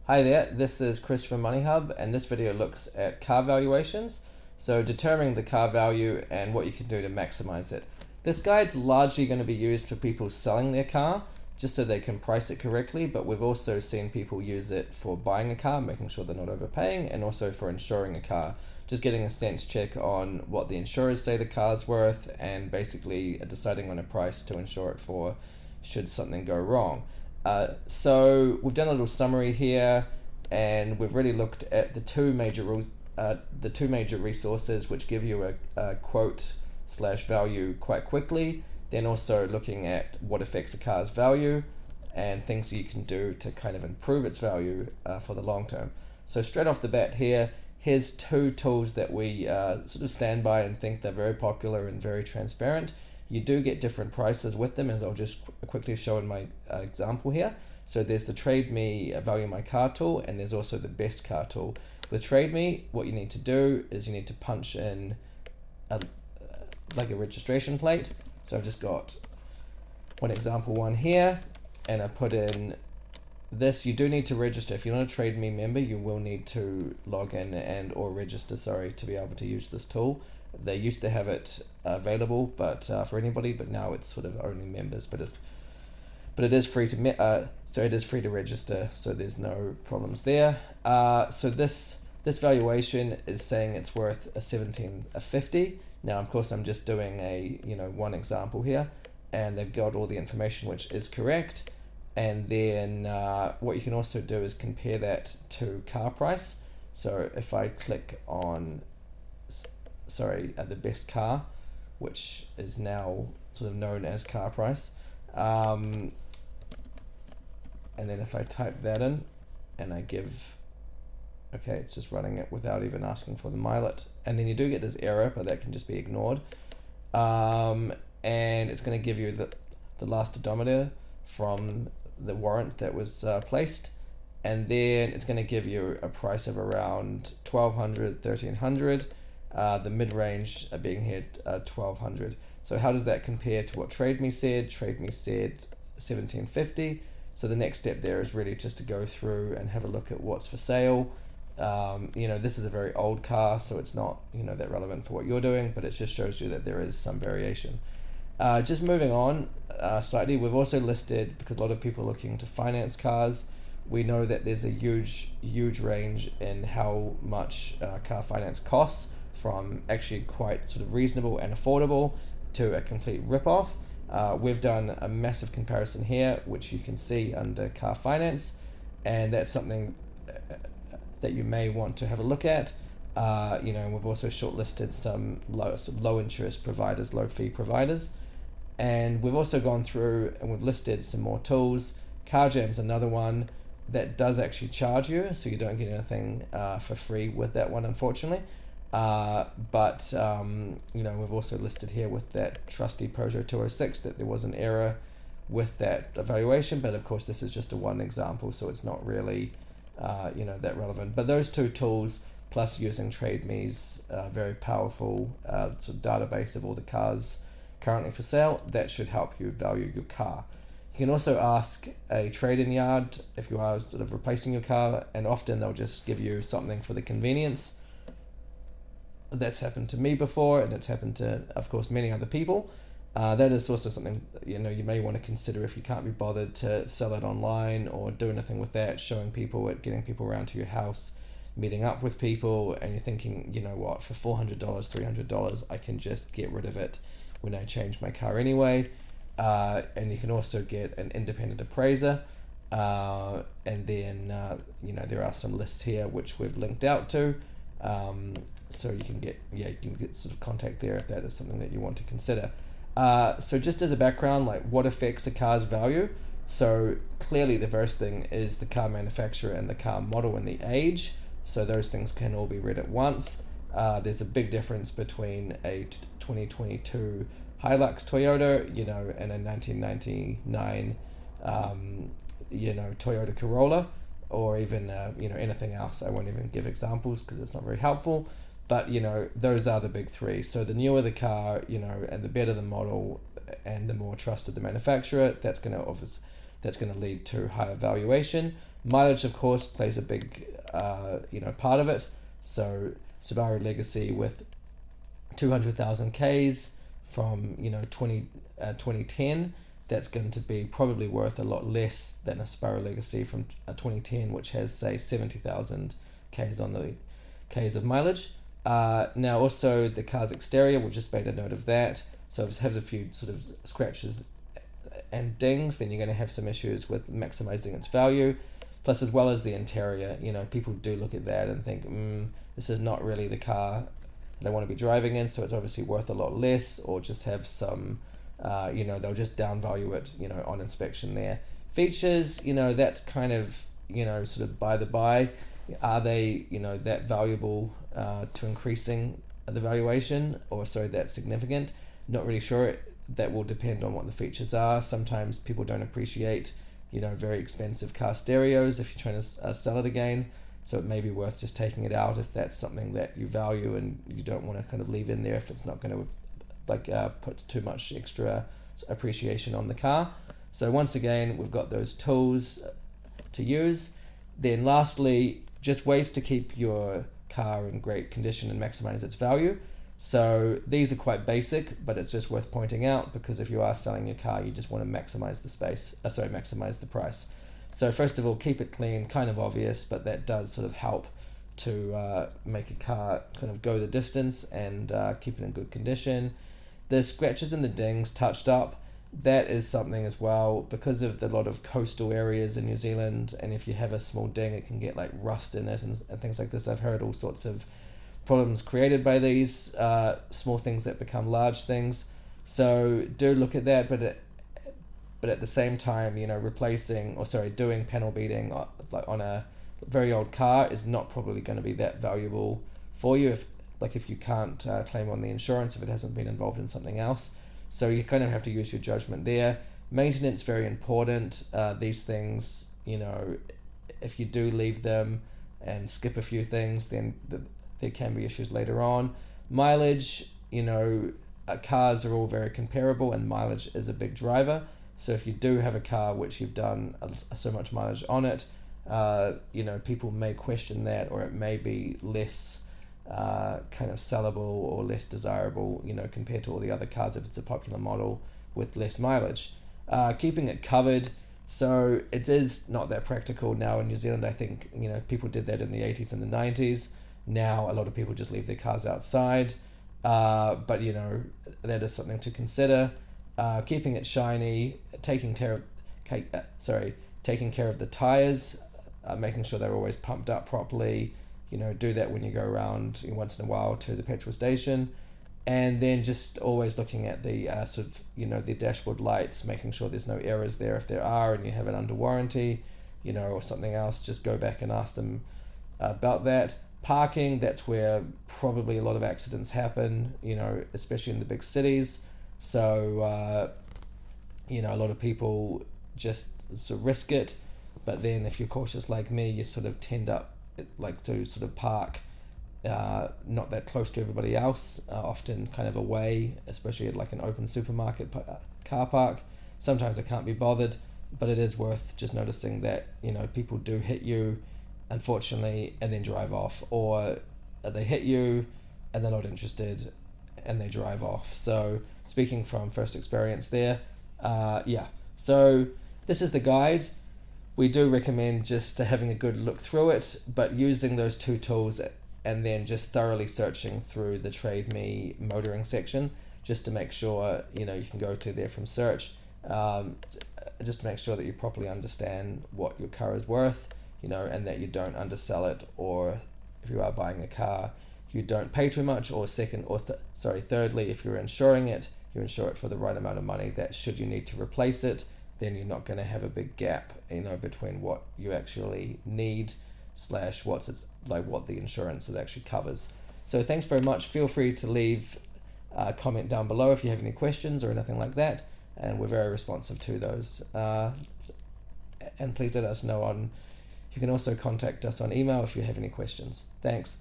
Hi there, this is Chris from MoneyHub, and this video looks at car valuations, so determining the car value and what you can do to maximize it. This guide's largely going to be used for people selling their car, just so they can price it correctly, but we've also seen people use it for buying a car, making sure they're not overpaying, and also for insuring a car, just getting a sense check on what the insurers say the car's worth, and basically deciding on a price to insure it for should something go wrong. So we've done a little summary here, and we've really looked at the two major resources which give you a quote slash value quite quickly. Then also looking at what affects a car's value and things you can do to kind of improve its value for the long term. So straight off the bat here, here's two tools that we sort of stand by and think they're very popular and very transparent. You do get different prices with them, as I'll just quickly show in my example here. So there's the Trade Me Value My Car tool, and there's also the Best Car tool. With Trade Me, what you need to do is you need to punch in like a registration plate. So I've just got one example one here, and I put in this. You do need to register. If you're not a Trade Me member, you will need to log in and or register, to be able to use this tool. They used to have it available, but for anybody, but now it's sort of only members. But it is free to it is free to register, so there's no problems there. So this valuation is saying it's worth a 1750. Now, of course, I'm just doing one example here, and they've got all the information which is correct. And then what you can also do is compare that to car price. So if I click on the best car, which is now sort of known as car price, and then if I type that in and I give, okay, it's just running it without even asking for the mileage, and then you do get this error, but that can just be ignored, and it's going to give you the last odometer from the warrant that was placed, and then it's going to give you a price of around 1200, 1300. The mid-range being here 1200. So how does that compare to what Trade Me said? Trade Me said 1750. So the next step there is really just to go through and have a look at what's for sale. This is a very old car, so it's not that relevant for what you're doing, but it just shows you that there is some variation. Just moving on slightly, we've also listed, because a lot of people are looking to finance cars, we know that there's a huge range in how much car finance costs, from actually quite sort of reasonable and affordable to a complete rip-off. We've done a massive comparison here, which you can see under car finance, and that's something that you may want to have a look at. We've also shortlisted some low interest providers, low fee providers, and we've also gone through and we've listed some more tools. CarJam's another one that does actually charge you, so you don't get anything for free with that one, unfortunately. But we've also listed here with that trusty Peugeot 206 that there was an error with that evaluation, but of course this is just a one example, so it's not really that relevant. But those two tools, plus using Trade Me's very powerful sort of database of all the cars currently for sale, that should help you value your car. You can also ask a trade-in yard if you are sort of replacing your car, and often they'll just give you something for the convenience. That's happened to me before, and it's happened to, of course, many other people. That is also something you may want to consider if you can't be bothered to sell it online or do anything with that, showing people it, getting people around to your house, meeting up with people, and you're thinking, what, for $400, $300, I can just get rid of it when I change my car anyway. And you can also get an independent appraiser. And then, there are some lists here which we've linked out to. So you can get sort of contact there if that is something that you want to consider. So just as a background, like what affects a car's value? So clearly the first thing is the car manufacturer and the car model and the age. So those things can all be read at once. There's a big difference between a 2022 Hilux Toyota, and a 1999, Toyota Corolla, or even anything else. I won't even give examples because it's not very helpful. But those are the big three. So the newer the car, and the better the model, and the more trusted the manufacturer, that's going to lead to higher valuation. Mileage, of course, plays a big part of it. So Subaru Legacy with 200,000 Ks from 2010, that's going to be probably worth a lot less than a Subaru Legacy from 2010, which has, say, 70,000 Ks on the Ks of mileage. Now also the car's exterior, we've just made a note of that. So if it has a few sort of scratches and dings, then you're going to have some issues with maximizing its value. Plus, as well as the interior, people do look at that and think, this is not really the car they want to be driving in, so it's obviously worth a lot less, or just have some, they'll just downvalue it, on inspection there. Features, that's kind of, sort of by the by. Are they, that valuable to increasing the valuation, or sorry, that's significant? Not really sure. That will depend on what the features are. Sometimes people don't appreciate, very expensive car stereos if you're trying to sell it again. So it may be worth just taking it out if that's something that you value and you don't want to kind of leave in there if it's not going to put too much extra appreciation on the car. So once again, we've got those tools to use. Then lastly, just ways to keep your car in great condition and maximize its value. So these are quite basic, but it's just worth pointing out because if you are selling your car, you just want to maximize the price. So first of all, keep it clean, kind of obvious, but that does sort of help to make a car kind of go the distance and keep it in good condition. The scratches and the dings touched up, that is something as well, because of the lot of coastal areas in New Zealand, and if you have a small ding, it can get like rust in it and things like this. I've heard all sorts of problems created by these small things that become large things. So do look at that, but at the same time, doing panel beating on a very old car is not probably going to be that valuable for you if you can't claim on the insurance if it hasn't been involved in something else. So you kind of have to use your judgment there. Maintenance, very important. These things, if you do leave them and skip a few things, then there can be issues later on. Mileage, cars are all very comparable and mileage is a big driver. So if you do have a car which you've done so much mileage on it, people may question that, or it may be less kind of sellable or less desirable, compared to all the other cars if it's a popular model with less mileage. Keeping it covered, so it is not that practical now in New Zealand. I think, people did that in the 80s and the 90s. Now a lot of people just leave their cars outside, but that is something to consider. Keeping it shiny, taking care of the tires, making sure they're always pumped up properly. Do that when you go around once in a while to the petrol station, and then just always looking at the the dashboard lights, making sure there's no errors there. If there are and you have it under warranty, or something else, just go back and ask them about that. Parking, that's where probably a lot of accidents happen, especially in the big cities. So, a lot of people just sort of risk it, but then if you're cautious like me, you sort of tend to sort of park not that close to everybody else, often kind of away, especially at like an open supermarket car park. Sometimes I can't be bothered, but it is worth just noticing that, people do hit you, unfortunately, and then drive off, or they hit you and they're not interested and they drive off. So speaking from first experience there, so this is the guide. We do recommend just having a good look through it, but using those two tools and then just thoroughly searching through the Trade Me motoring section just to make sure, you can go to there from search, just to make sure that you properly understand what your car is worth, and that you don't undersell it, or if you are buying a car, you don't pay too much, or thirdly, if you're insuring it, you insure it for the right amount of money that should you need to replace it, then you're not going to have a big gap, between what you actually need / what the insurance actually covers. So thanks very much. Feel free to leave a comment down below if you have any questions or anything like that, and we're very responsive to those. And please let us know you can also contact us on email if you have any questions. Thanks.